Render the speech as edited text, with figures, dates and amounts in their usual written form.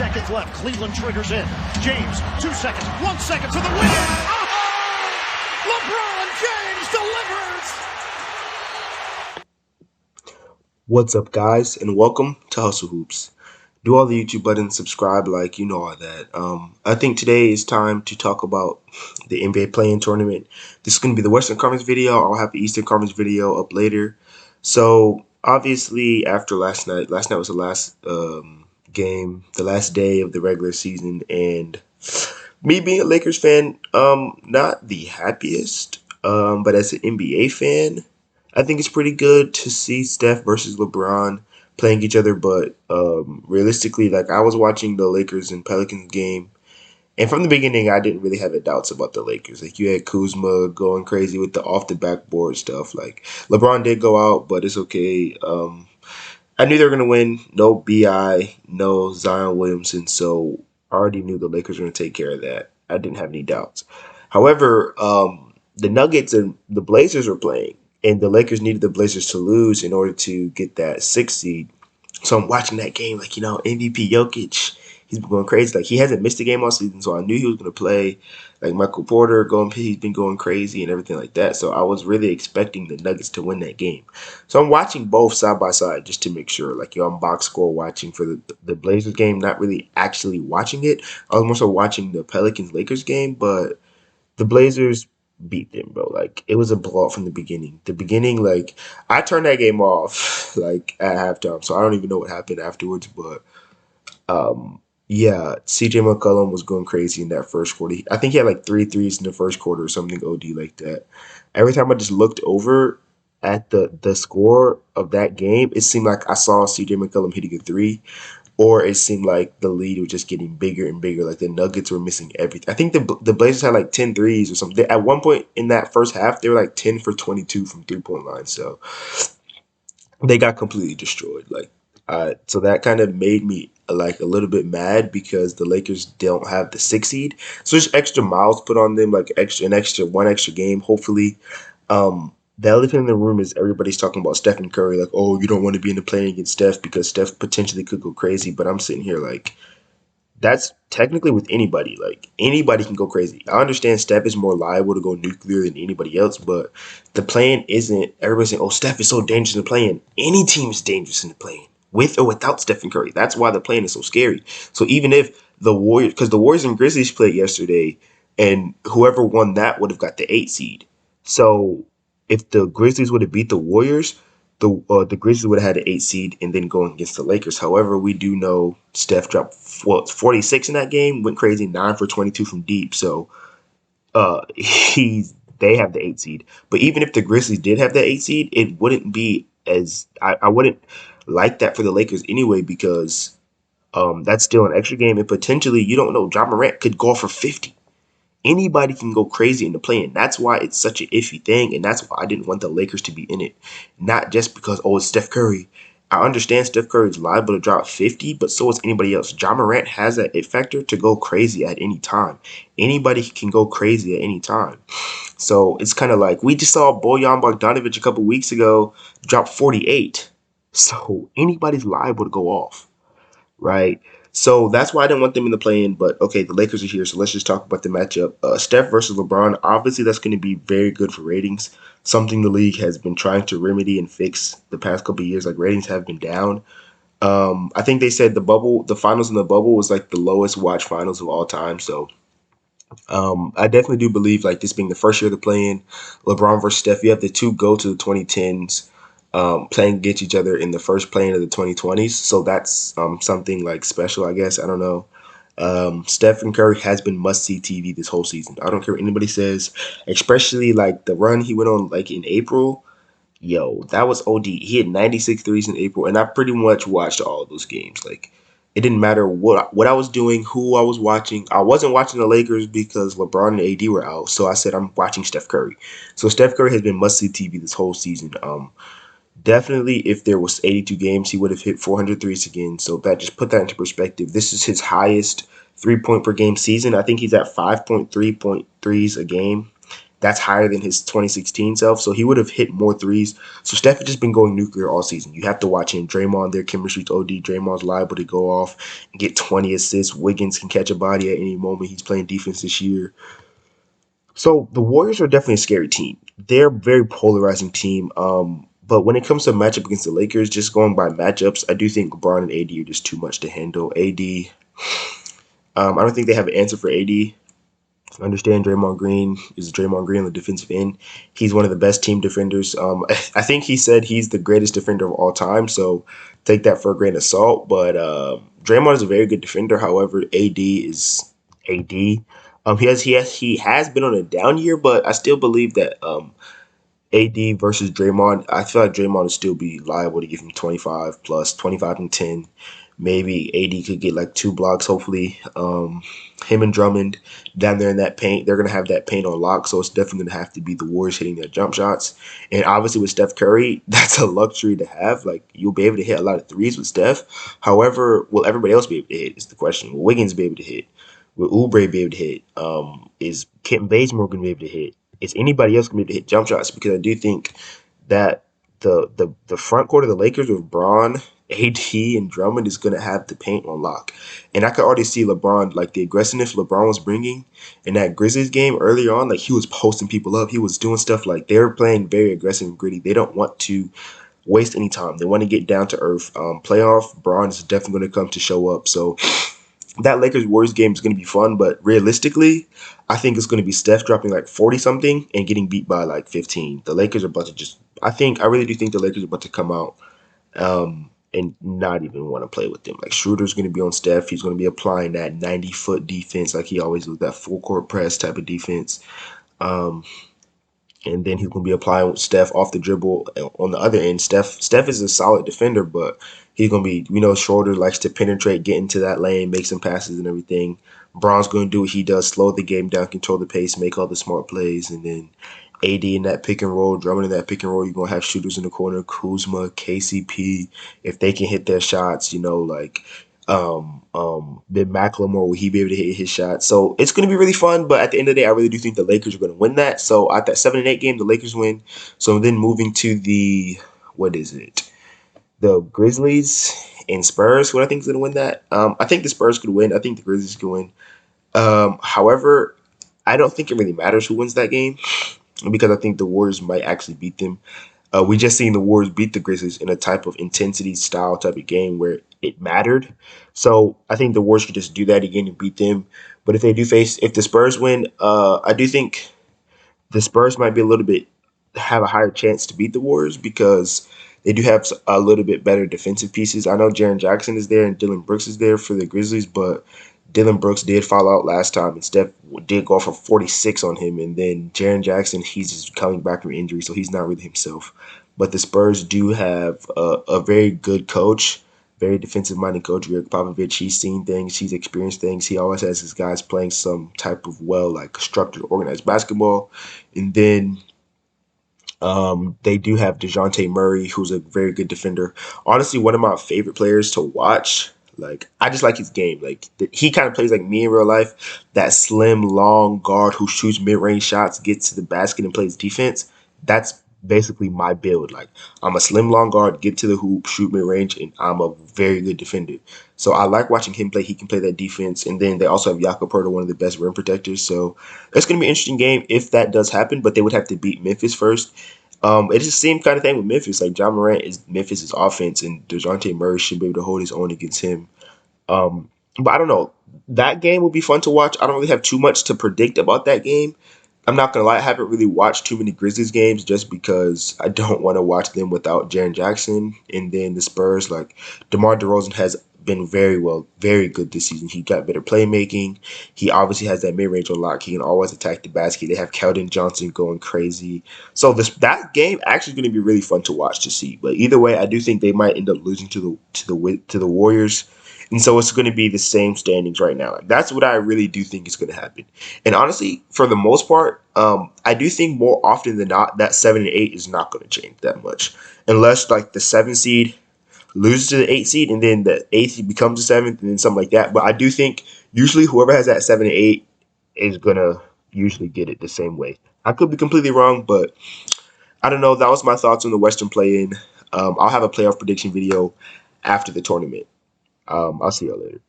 seconds left. Cleveland triggers in. James, 2 seconds, 1 second for the win. Oh! LeBron James delivers. What's up, guys, and welcome to Hustle Hoops. Do all the YouTube buttons, subscribe, like, you know all that. I think today is time to talk about the NBA play-in tournament. This is going to be the Western Conference video. I'll have the Eastern Conference video up later. So, obviously, after last night was the last game, the last day of the regular season, and me being a Lakers fan, not the happiest, but as an NBA fan, I think it's pretty good to see Steph versus LeBron playing each other, but realistically, like I was watching the Lakers and Pelicans game, and from the beginning, I didn't really have doubts about the Lakers. Like you had Kuzma going crazy with the off the backboard stuff. Like LeBron did go out, but it's okay. I knew they were gonna win. No Bi, no Zion Williamson, so I already knew the Lakers were gonna take care of that. I didn't have any doubts. However, the Nuggets and the Blazers were playing, and the Lakers needed the Blazers to lose in order to get that 6th seed. So I'm watching that game, like, MVP Jokic, he's been going crazy. Like, he hasn't missed a game all season, so I knew he was going to play. Like, Michael Porter, he's been going crazy and everything like that. So I was really expecting the Nuggets to win that game. So I'm watching both side by side just to make sure. Like, I'm box score watching for the Blazers game, not really actually watching it. I was more so watching the Pelicans-Lakers game, but the Blazers beat them, bro. Like, it was a blowout from the beginning. Like, I turned that game off, like, at halftime, so I don't even know what happened afterwards, but, yeah, CJ McCollum was going crazy in that first quarter. I think he had, like, 3 threes in the first quarter or something OD like that. Every time I just looked over at the score of that game, it seemed like I saw CJ McCollum hitting a 3, or it seemed like the lead was just getting bigger and bigger. Like the Nuggets were missing everything. I think the Blazers had like 10 threes or something. At one point in that first half, they were like 10 for 22 from 3-point line. So they got completely destroyed. So that kind of made me like a little bit mad because the Lakers don't have the 6th seed. So there's extra miles put on them, like one extra game, hopefully. The elephant in the room is everybody's talking about Steph and Curry, like, oh, you don't want to be in the play against Steph because Steph potentially could go crazy. But I'm sitting here like, that's technically with anybody. Like, anybody can go crazy. I understand Steph is more liable to go nuclear than anybody else, but the play-in isn't, everybody's saying, oh, Steph is so dangerous in the play-in. Any team is dangerous in the play-in, with or without Steph and Curry. That's why the play-in is so scary. So even if the Warriors, because the Warriors and Grizzlies played yesterday, and whoever won that would have got the 8th seed. So if the Grizzlies would have beat the Warriors, the Grizzlies would have had an 8th seed and then going against the Lakers. However, we do know Steph dropped 46 in that game, went crazy, 9 for 22 from deep. So they have the 8th seed. But even if the Grizzlies did have the 8th seed, it wouldn't be as I wouldn't like that for the Lakers anyway, because that's still an extra game, and potentially, you don't know, Ja Morant could go for 50. Anybody can go crazy in the play-in. That's why it's such an iffy thing, and that's why I didn't want the Lakers to be in it. Not just because, oh, it's Steph Curry. I understand Steph Curry is liable to drop 50, but so is anybody else. Ja Morant has that it factor to go crazy at any time. Anybody can go crazy at any time. So it's kind of like, we just saw Bojan Bogdanovic a couple weeks ago drop 48. So anybody's liable to go off, right? So that's why I didn't want them in the play-in, but okay, the Lakers are here, so let's just talk about the matchup. Steph versus LeBron, obviously that's going to be very good for ratings, something the league has been trying to remedy and fix the past couple of years. Like, ratings have been down. I think they said the finals in the bubble was like the lowest watched finals of all time, so I definitely do believe, like, this being the first year of the play-in, LeBron versus Steph, you have the two go to the 2010s playing against each other in the first play-in of the 2020s. So that's something like special, I guess. I don't know. Steph and Curry has been must-see TV this whole season. I don't care what anybody says, especially like the run he went on like in April. Yo, that was OD. He had 96 threes in April, and I pretty much watched all of those games. Like, it didn't matter what I was doing, who I was watching. I wasn't watching the Lakers because LeBron and AD were out, so I said I'm watching Steph Curry. So Steph Curry has been must-see TV this whole season. Definitely, if there was 82 games, he would have hit 400 threes again. So that, just put that into perspective. This is his highest 3-point per game season. I think he's at 5.3 point threes a game. That's higher than his 2016 self, so he would have hit more threes. So Steph has just been going nuclear all season. You have to watch him. Draymond, their chemistry's OD. Draymond's liable to go off and get 20 assists. Wiggins can catch a body at any moment. He's playing defense this year. So the Warriors are definitely a scary team. They're a very polarizing team. But when it comes to matchup against the Lakers, just going by matchups, I do think LeBron and AD are just too much to handle. AD, I don't think they have an answer for AD. I understand Draymond Green is Draymond Green on the defensive end. He's one of the best team defenders. I think he said he's the greatest defender of all time, so take that for a grain of salt. But Draymond is a very good defender. However, AD is AD. He has been on a down year, but I still believe that AD versus Draymond, I feel like Draymond would still be liable to give him 25 plus, 25 and 10. Maybe AD could get like 2 blocks, hopefully. Him and Drummond down there in that paint, they're going to have that paint on lock, so it's definitely going to have to be the Warriors hitting their jump shots. And obviously with Steph Curry, that's a luxury to have. Like, you'll be able to hit a lot of threes with Steph. However, will everybody else be able to hit is the question. Will Wiggins be able to hit? Will Oubre be able to hit? Is Kent Bazemore going to be able to hit? Is anybody else going to be able to hit jump shots? Because I do think that the front court of the Lakers with Braun, AD, and Drummond is going to have the paint on lock. And I could already see LeBron, like the aggressiveness LeBron was bringing in that Grizzlies game earlier on. Like, he was posting people up. He was doing stuff like they were playing very aggressive and gritty. They don't want to waste any time. They want to get down to earth. Playoff, Braun is definitely going to come to show up. So that Lakers Warriors game is going to be fun, but realistically, I think it's going to be Steph dropping like 40 something and getting beat by like 15. The Lakers are about to I really do think the Lakers are about to come out and not even want to play with them. Like, Schroeder's going to be on Steph. He's going to be applying that 90-foot defense like he always does, that full court press type of defense. Um, and then he's going to be applying Steph off the dribble on the other end. Steph is a solid defender, but he's going to be, Schroeder likes to penetrate, get into that lane, make some passes and everything. Braun's going to do what he does, slow the game down, control the pace, make all the smart plays, and then AD in that pick and roll, Drummond in that pick and roll. You're going to have shooters in the corner, Kuzma, KCP, if they can hit their shots, Ben McLemore, will he be able to hit his shot? So it's going to be really fun, but at the end of the day, I really do think the Lakers are going to win that. So at that 7 and 8 game, the Lakers win. So then moving to what is it? The Grizzlies and Spurs, who I think is going to win that. I think the Spurs could win. I think the Grizzlies could win. However, I don't think it really matters who wins that game because I think the Warriors might actually beat them. We just seen the Warriors beat the Grizzlies in a type of intensity style type of game where it mattered. So I think the Warriors could just do that again and beat them. But if the Spurs win, I do think the Spurs might be have a higher chance to beat the Warriors because they do have a little bit better defensive pieces. I know Jaren Jackson is there and Dylan Brooks is there for the Grizzlies, but Dylan Brooks did fall out last time, and Steph did go for 46 on him. And then Jaren Jackson, he's just coming back from injury, so he's not really himself. But the Spurs do have a very good coach, very defensive-minded coach, Greg Popovich. He's seen things. He's experienced things. He always has his guys playing some type of structured, organized basketball. And then they do have DeJounte Murray, who's a very good defender. Honestly, one of my favorite players to watch. Like, I just like his game. Like, he kind of plays like me in real life. That slim, long guard who shoots mid-range shots, gets to the basket, and plays defense. That's basically my build. Like, I'm a slim, long guard, get to the hoop, shoot mid-range, and I'm a very good defender. So I like watching him play. He can play that defense. And then they also have Jakob Poeltl, one of the best rim protectors. So it's going to be an interesting game if that does happen, but they would have to beat Memphis first. It's the same kind of thing with Memphis. Like, John Morant is Memphis' offense, and DeJounte Murray should be able to hold his own against him. But I don't know. That game will be fun to watch. I don't really have too much to predict about that game. I'm not going to lie. I haven't really watched too many Grizzlies games just because I don't want to watch them without Jaren Jackson. And then the Spurs, like, DeMar DeRozan has been very good this season. He got better playmaking. He obviously has that mid-range on lock. He can always attack the basket. They have Keldon Johnson going crazy. So that game actually going to be really fun to watch to see. But either way, I do think they might end up losing to the Warriors. And so it's going to be the same standings right now. Like, that's what I really do think is going to happen. And honestly, for the most part, I do think more often than not that 7 and 8 is not going to change that much, unless like the 7 seed loses to the 8 seed and then the 8th seed becomes the 7th and then something like that. But I do think usually whoever has that 7 and 8 is going to usually get it the same way. I could be completely wrong, but I don't know. That was my thoughts on the Western play-in. I'll have a playoff prediction video after the tournament. I'll see y'all later.